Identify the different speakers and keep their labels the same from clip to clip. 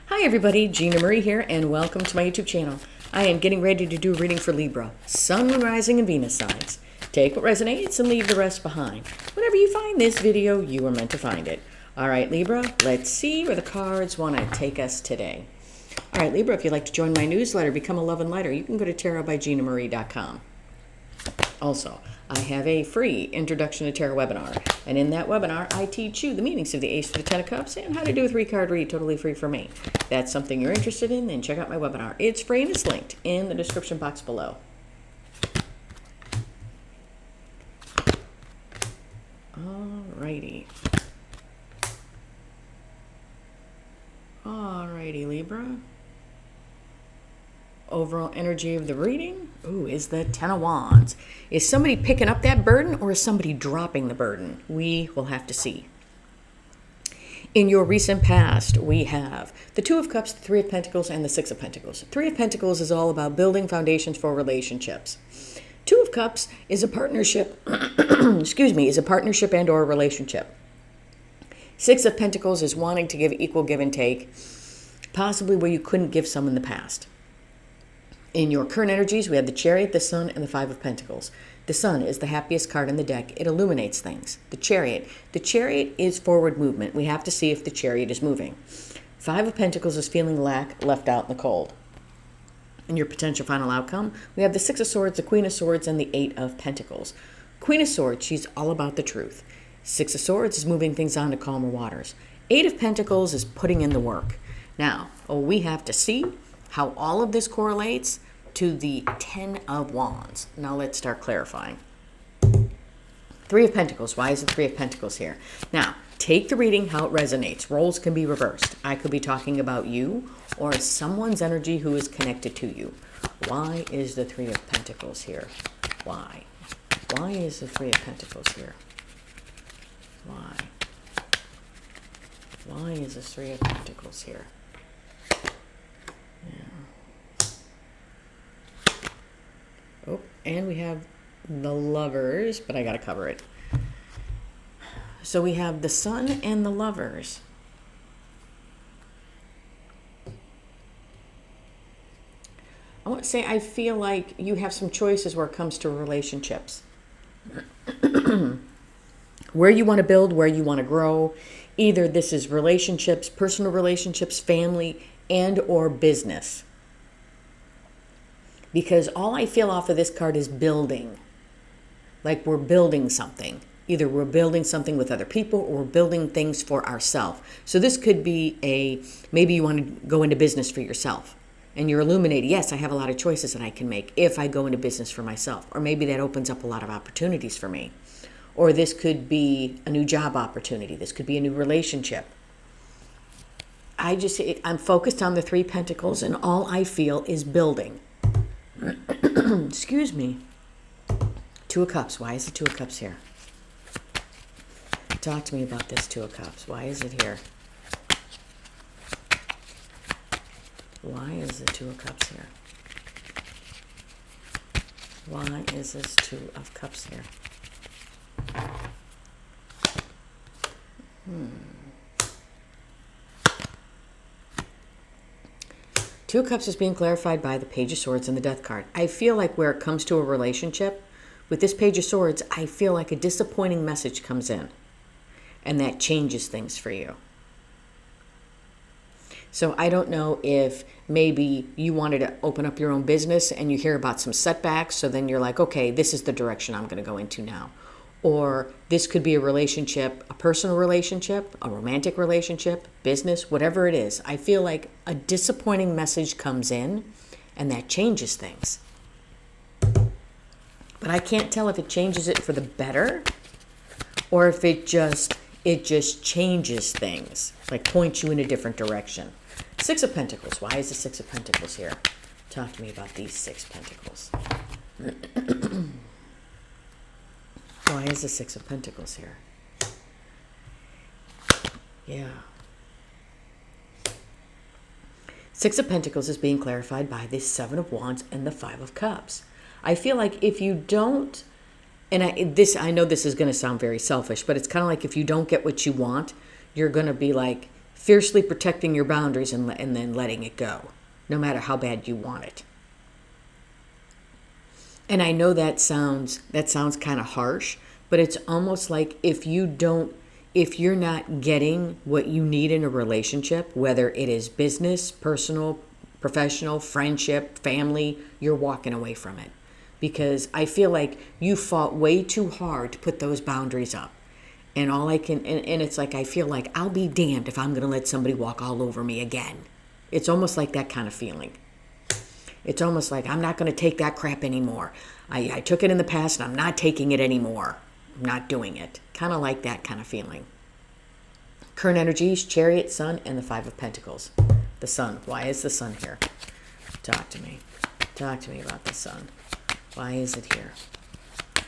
Speaker 1: Hi everybody, Gina Marie here, and welcome to my YouTube channel. I am getting ready to do a reading for Libra, Sun, Moon, Rising, and Venus signs. Take what resonates and leave the rest behind. Whenever you find this video, you are meant to find it. All right, Libra, let's see where the cards want to take us today. All right, Libra, if you'd like to join my newsletter, become a love and lighter, you can go to tarotbyginamarie.com. Also, I have a free Introduction to Tarot webinar, and in that webinar, I teach you the meanings of the Ace to the Ten of Cups and how to do a 3-card read totally free for me. If that's something you're interested in, then check out my webinar. It's free and it's linked in the description box below. Alrighty. Alrighty, Libra. Overall energy of the reading, is the Ten of Wands. Is somebody picking up that burden or is somebody dropping the burden? We will have to see. In your recent past, we have the Two of Cups, the Three of Pentacles, and the Six of Pentacles. Three of Pentacles is all about building foundations for relationships. Two of Cups is a partnership, is a partnership and or a relationship. Six of Pentacles is wanting to give equal give and take, possibly where you couldn't give some in the past. In your current energies, we have the Chariot, the Sun, and the Five of Pentacles. The Sun is the happiest card in the deck. It illuminates things. The Chariot is forward movement. We have to see if the Chariot is moving. Five of Pentacles is feeling lack, left out in the cold. In your potential final outcome, we have the Six of Swords, the Queen of Swords, and the Eight of Pentacles. Queen of Swords, she's all about the truth. Six of Swords is moving things on to calmer waters. Eight of Pentacles is putting in the work. Now, we have to see how all of this correlates to the Ten of Wands. Now let's start clarifying. Three of Pentacles. Why is the Three of Pentacles here? Now, take the reading how it resonates. Roles can be reversed. I could be talking about you or someone's energy who is connected to you. Why is the Three of Pentacles here? Why? Why is the Three of Pentacles here? Why? Why is the Three of Pentacles here? Oh, and we have the Lovers, but I got to cover it. So we have the Sun and the Lovers. I want to say I feel like you have some choices where it comes to relationships. Where you want to build, where you want to grow. Either this is relationships, personal relationships, family, and or business. Because all I feel off of this card is building. Like we're building something. Either we're building something with other people or we're building things for ourselves. So this could be maybe you want to go into business for yourself. And you're illuminating, yes, I have a lot of choices that I can make if I go into business for myself. Or maybe that opens up a lot of opportunities for me. Or this could be a new job opportunity. This could be a new relationship. I'm focused on the Three Pentacles and all I feel is building. Excuse me. Two of Cups. Why is the Two of Cups here? Talk to me about this Two of Cups. Why is it here? Why is the Two of Cups here? Why is this Two of Cups here? Two of Cups is being clarified by the Page of Swords and the Death card. I feel like where it comes to a relationship, with this Page of Swords, I feel like a disappointing message comes in. And that changes things for you. So I don't know if maybe you wanted to open up your own business and you hear about some setbacks. So then you're like, okay, this is the direction I'm going to go into now. Or this could be a relationship, a personal relationship, a romantic relationship, business, whatever it is. I feel like a disappointing message comes in and that changes things. But I can't tell if it changes it for the better or if it just changes things, like points you in a different direction. Six of Pentacles. Why is the Six of Pentacles here? Talk to me about these Six Pentacles. Why is the Six of Pentacles here? Yeah. Six of Pentacles is being clarified by the Seven of Wands and the Five of Cups. I feel like if you don't, and I know this is going to sound very selfish, but it's kind of like if you don't get what you want, you're going to be like fiercely protecting your boundaries and then letting it go, no matter how bad you want it. And I know that sounds kind of harsh, but it's almost like if you're not getting what you need in a relationship, whether it is business, personal, professional, friendship, family, you're walking away from it. Because I feel like you fought way too hard to put those boundaries up. And it's like, I feel like I'll be damned if I'm going to let somebody walk all over me again. It's almost like that kind of feeling. It's almost like I'm not going to take that crap anymore. I took it in the past and I'm not taking it anymore. I'm not doing it. Kind of like that kind of feeling. Current energies, Chariot, Sun, and the Five of Pentacles. The Sun. Why is the Sun here? Talk to me. Talk to me about the Sun. Why is it here?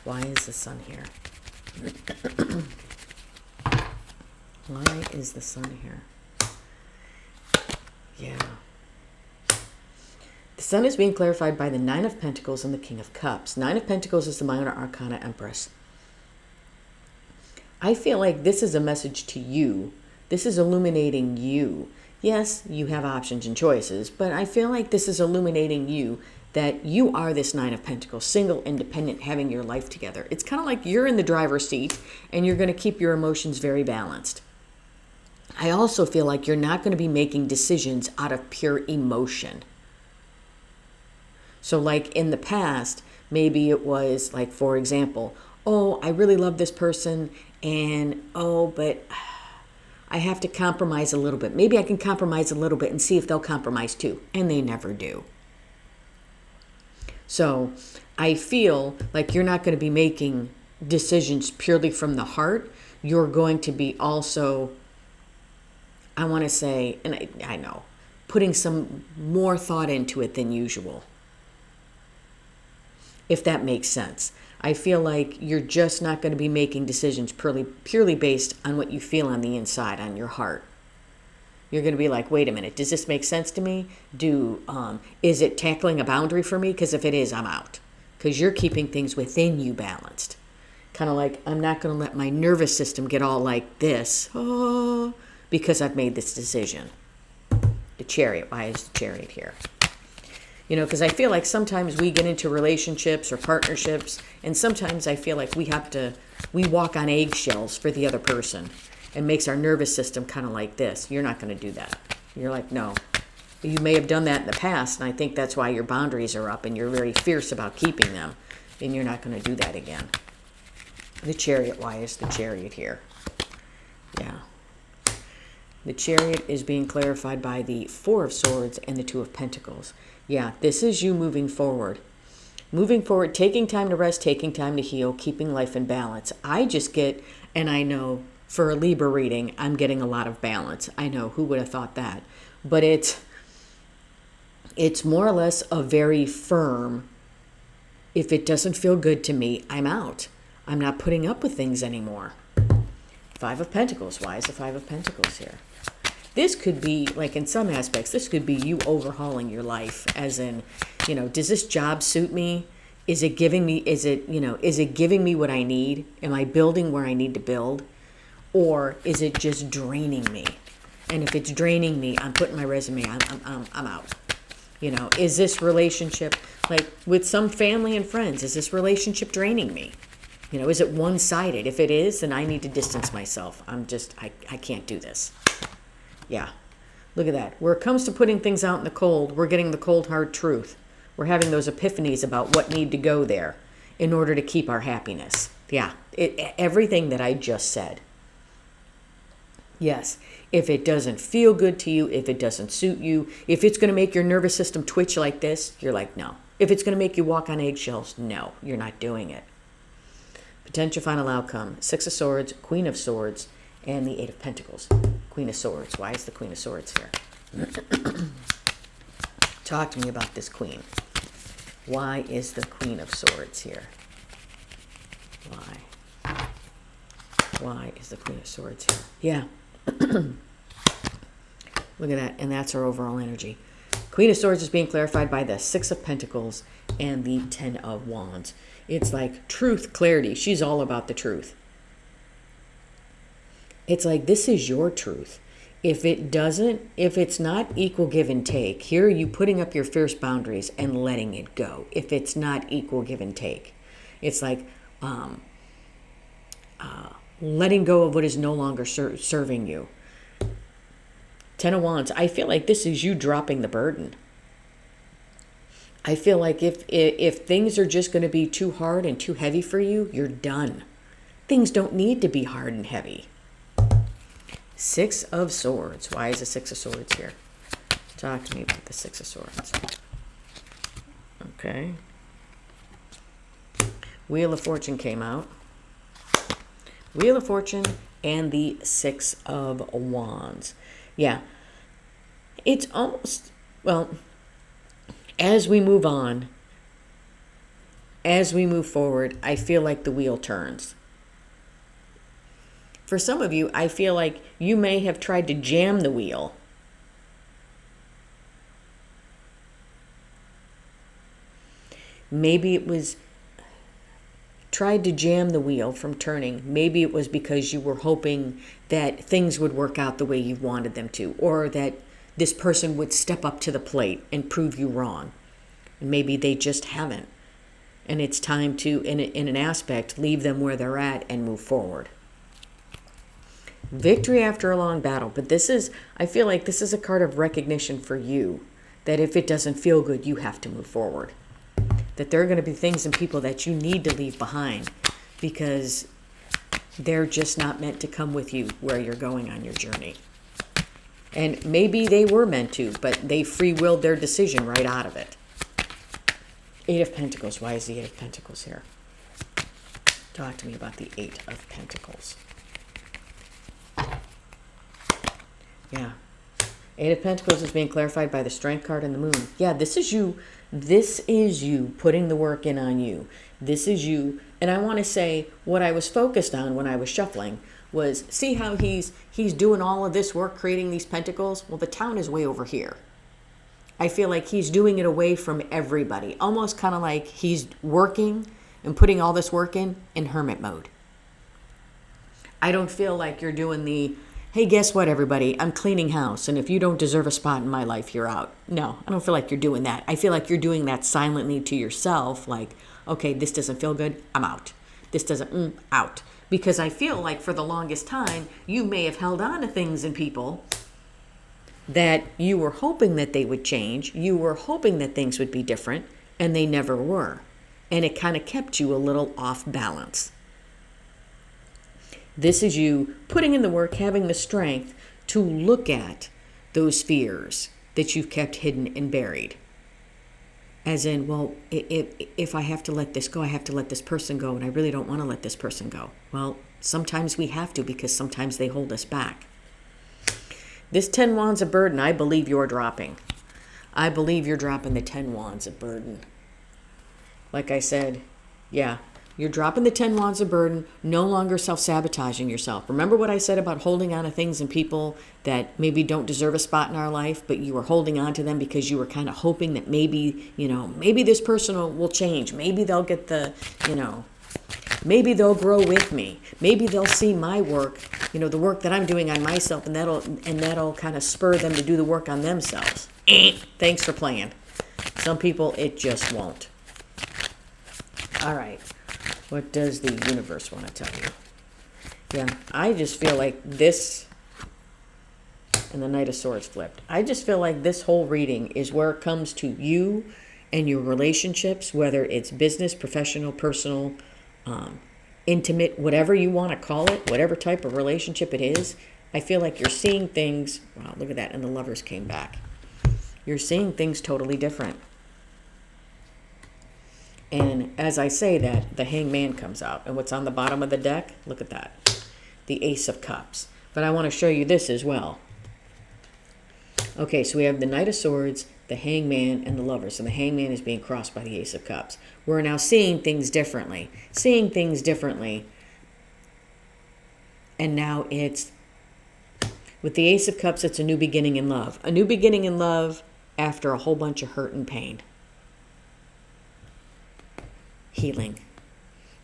Speaker 1: Why is the Sun here? Why is the Sun here? Yeah. The Sun is being clarified by the Nine of Pentacles and the King of Cups. Nine of Pentacles is the minor arcana Empress. I feel like this is a message to you. This is illuminating you. Yes, you have options and choices, but I feel like this is illuminating you, that you are this Nine of Pentacles, single, independent, having your life together. It's kind of like you're in the driver's seat and you're going to keep your emotions very balanced. I also feel like you're not going to be making decisions out of pure emotion. So like in the past, maybe it was like, for example, oh, I really love this person and but I have to compromise a little bit. Maybe I can compromise a little bit and see if they'll compromise too. And they never do. So I feel like you're not going to be making decisions purely from the heart. You're going to be also, I want to say, and I know, putting some more thought into it than usual. If that makes sense. I feel like you're just not going to be making decisions purely based on what you feel on the inside, on your heart. You're going to be like, wait a minute, does this make sense to me? Is it tackling a boundary for me? Because if it is, I'm out. Because you're keeping things within you balanced. Kind of like, I'm not going to let my nervous system get all like this, because I've made this decision. The Chariot. Why is the Chariot here? You know, because I feel like sometimes we get into relationships or partnerships, and sometimes I feel like we walk on eggshells for the other person, and makes our nervous system kind of like this. You're not going to do that. You're like, no. You may have done that in the past, and I think that's why your boundaries are up, and you're very fierce about keeping them, and you're not going to do that again. The Chariot. Why is the Chariot here? Yeah. The Chariot is being clarified by the Four of Swords and the Two of Pentacles. Yeah, this is you moving forward. Moving forward, taking time to rest, taking time to heal, keeping life in balance. I just get, and I know for a Libra reading, I'm getting a lot of balance. I know, who would have thought that? But it's more or less a very firm, if it doesn't feel good to me, I'm out. I'm not putting up with things anymore. Five of Pentacles. Why is the Five of Pentacles here? This could be, like in some aspects, this could be you overhauling your life, as in, does this job suit me? Is it giving me what I need? Am I building where I need to build? Or is it just draining me? And if it's draining me, I'm putting my resume, I'm out. Is this relationship, like with some family and friends, is this relationship draining me? Is it one-sided? If it is, then I need to distance myself. I can't do this. Yeah, look at that. Where it comes to putting things out in the cold, we're getting the cold, hard truth. We're having those epiphanies about what need to go there in order to keep our happiness. Yeah, everything that I just said. Yes, if it doesn't feel good to you, if it doesn't suit you, if it's going to make your nervous system twitch like this, you're like, no. If it's going to make you walk on eggshells, no, you're not doing it. Potential final outcome, Six of Swords, Queen of Swords, and the Eight of Pentacles. Queen of Swords. Why is the Queen of Swords here? Talk to me about this Queen. Why is the Queen of Swords here? Why? Why is the Queen of Swords here? Yeah. Look at that. And that's her overall energy. Queen of Swords is being clarified by the Six of Pentacles and the Ten of Wands. It's like truth, clarity. She's all about the truth. It's like, this is your truth. If it's not equal give and take, here are you putting up your fierce boundaries and letting it go. If it's not equal give and take, it's like letting go of what is no longer serving you. Ten of Wands, I feel like this is you dropping the burden. I feel like if things are just going to be too hard and too heavy for you, you're done. Things don't need to be hard and heavy. Six of Swords. Why is the Six of Swords here? Talk to me about the Six of Swords. Okay. Wheel of Fortune came out. Wheel of Fortune and the Six of Wands. Yeah. It's almost, well, as we move on, as we move forward, I feel like the wheel turns. For some of you, I feel like you may have tried to jam the wheel. Maybe it was tried to jam the wheel from turning. Maybe it was because you were hoping that things would work out the way you wanted them to, or that this person would step up to the plate and prove you wrong. And maybe they just haven't. And it's time to, in an aspect, leave them where they're at and move forward. Victory after a long battle. But this is, I feel like this is a card of recognition for you, that if it doesn't feel good, you have to move forward. That there are going to be things and people that you need to leave behind because they're just not meant to come with you where you're going on your journey. And maybe they were meant to, but they free-willed their decision right out of it. Eight of Pentacles. Why is the Eight of Pentacles here? Talk to me about the Eight of Pentacles. Yeah. Eight of Pentacles is being clarified by the Strength card and the Moon. Yeah, this is you. This is you putting the work in on you. This is you. And I want to say what I was focused on when I was shuffling was, see how he's doing all of this work creating these pentacles? Well, the town is way over here. I feel like he's doing it away from everybody. Almost kind of like he's working and putting all this work in hermit mode. I don't feel like you're doing the, hey, guess what, everybody? I'm cleaning house, and if you don't deserve a spot in my life, you're out. No, I don't feel like you're doing that. I feel like you're doing that silently to yourself, like, okay, this doesn't feel good, I'm out. This doesn't, out. Because I feel like for the longest time, you may have held on to things and people that you were hoping that they would change. You were hoping that things would be different, and they never were. And it kind of kept you a little off balance. This is you putting in the work, having the strength to look at those fears that you've kept hidden and buried. As in, well, if I have to let this go, I have to let this person go, and I really don't want to let this person go. Well, sometimes we have to because sometimes they hold us back. This 10 Wands of burden, I believe you're dropping. I believe you're dropping the 10 Wands of burden. Like I said, yeah. You're dropping the 10 Wands of burden, no longer self-sabotaging yourself. Remember what I said about holding on to things and people that maybe don't deserve a spot in our life, but you were holding on to them because you were kind of hoping that maybe, maybe this person will change. Maybe they'll get the, maybe they'll grow with me. Maybe they'll see my work, the work that I'm doing on myself, and that'll kind of spur them to do the work on themselves. Thanks for playing. Some people, it just won't. All right. What does the universe want to tell you? Yeah, I just feel like this, and the Knight of Swords flipped. I just feel like this whole reading is where it comes to you and your relationships, whether it's business, professional, personal, intimate, whatever you want to call it, whatever type of relationship it is. I feel like you're seeing things, wow, look at that, and the Lovers came back. You're seeing things totally different. And as I say that, the Hangman comes out. And what's on the bottom of the deck? Look at that. The Ace of Cups. But I want to show you this as well. Okay, so we have the Knight of Swords, the Hangman, and the Lovers. And the Hangman is being crossed by the Ace of Cups. We're now seeing things differently. Seeing things differently. And now it's, with the Ace of Cups, it's a new beginning in love. A new beginning in love after a whole bunch of hurt and pain. Healing.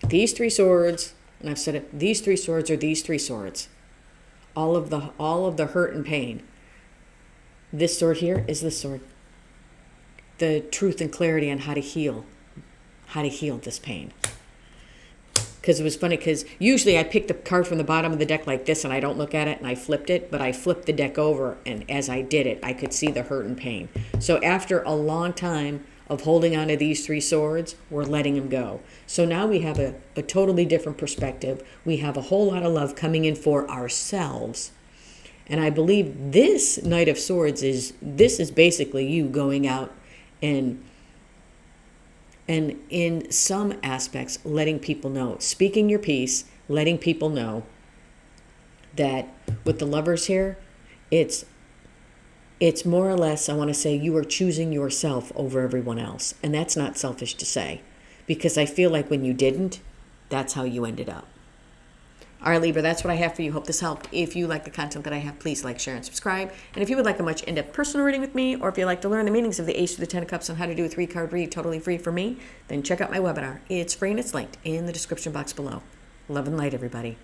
Speaker 1: These three swords, and I've said it, these three swords are these three swords. all of the hurt and pain. This sword here is this sword. The truth and clarity on how to heal this pain. Because it was funny, because usually I pick the card from the bottom of the deck like this and I don't look at it and I flipped it, but I flipped the deck over, and as I did it, I could see the hurt and pain. So after a long time of holding on to these three swords, we're letting them go. So now we have a totally different perspective. We have a whole lot of love coming in for ourselves. And I believe this Knight of Swords is basically you going out and in some aspects letting people know, speaking your piece, letting people know that with the Lovers here, it's more or less, I want to say, you are choosing yourself over everyone else. And that's not selfish to say, because I feel like when you didn't, that's how you ended up. All right, Libra, that's what I have for you. Hope this helped. If you like the content that I have, please like, share, and subscribe. And if you would like a much in-depth personal reading with me, or if you'd like to learn the meanings of the Ace to the Ten of Cups on how to do a 3-card read totally free for me, then check out my webinar. It's free and it's linked in the description box below. Love and light, everybody.